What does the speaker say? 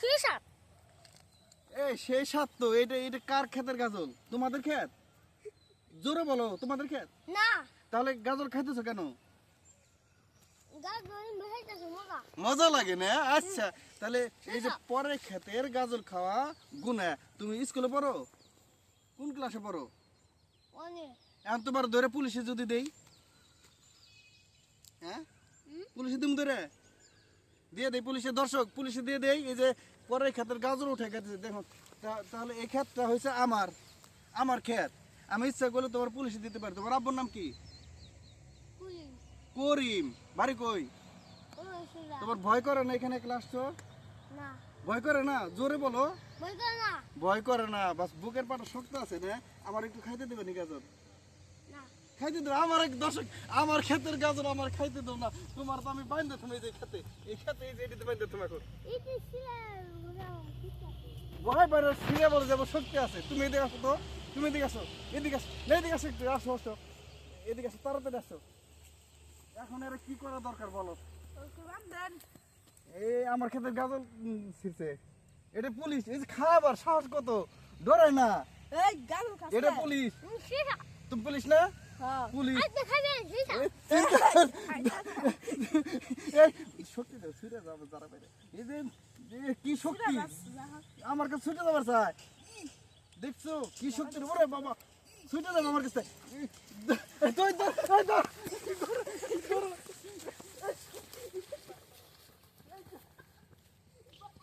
কি সাপ? এই সেই সাপ তো। এটা এটা কার ক্ষেতের গাজল? তোমাদের ক্ষেত? জোরে বলো, তোমাদের ক্ষেত? না, তাহলে গাজল খাইতেছো কেন? গাজর বেহাইতেছে মজা। মজা লাগে না? আচ্ছা, তাহলে এই যে পরের ক্ষেতের গাজল খাওয়া গুনাহ। তুমি স্কুলে পড়ো? কোন ক্লাসে পড়ো? অনেক। এখন তোমার ধরে পুলিশে যদি দেই, হ্যাঁ পুলিশে তুমি ধরে দিয়ে দেই, পুলিশে দর্শক পুলিশে দিয়ে দেই, এই যে পরের ক্ষেতের গাজর উঠে গেছে দেখো, তাহলে এই ক্ষেতটা হয়েছে আমার, আমার ক্ষেত। আমি ইচ্ছা করলে তোমার পুলিশে দিতে পারি। তোমার আব্বুর নাম কি? পুলিশ। করিম। বাড়ি কই? ওরা তোমার ভয় করে না এখানে ক্লাস তো? না, ভয় করে না? জোরে বলো। বই করে না। ভয় করে না, বাস বুকের পাটা শক্ত আছে না? আমার একটু খাইতে দেবে নি গাজর? না, খাইতে দেবে? আমার এক দর্শক, আমার ক্ষেতের গাজর আমার খাইতে দেবো না। তোমার তো আমি বাইন্দে তুমি যে খেতে, এই খেতে এই যে এটিতে বাইন্দে তোমাকে এটা ছিল ওরা ঠিক আছে। ভয় বাইরে ফিরে বলে যাবো, শক্তি আছে। তুমি এদিকে আসো তো, তুমি এদিকে আসো, এদিকে আসো, এদিকে আসো, একটু আসো আসো, এদিকে আসো, তাড়াতাড়ি আসো। এখন এর কি করা দরকার বলো? এই আমার ক্ষেতের গাজর ছিঁড়ছে। এটা পুলিশ, এই যে খাবার সাহস কত, ডরে না। এই গাল খাস এটা পুলিশ। কি সাপ? তুমি পুলিশ না? হ্যাঁ পুলিশ। আজকে খাবে কি সাপ? এই শক্তি দাও, ছুটে যাবো যারা বাইরে। এই যে কি শক্তি আমার কাছে ছুটে যাবার চাই, দেখছো কি শক্তি? ওরে বাবা, ছুটে যাবো আমার কাছে।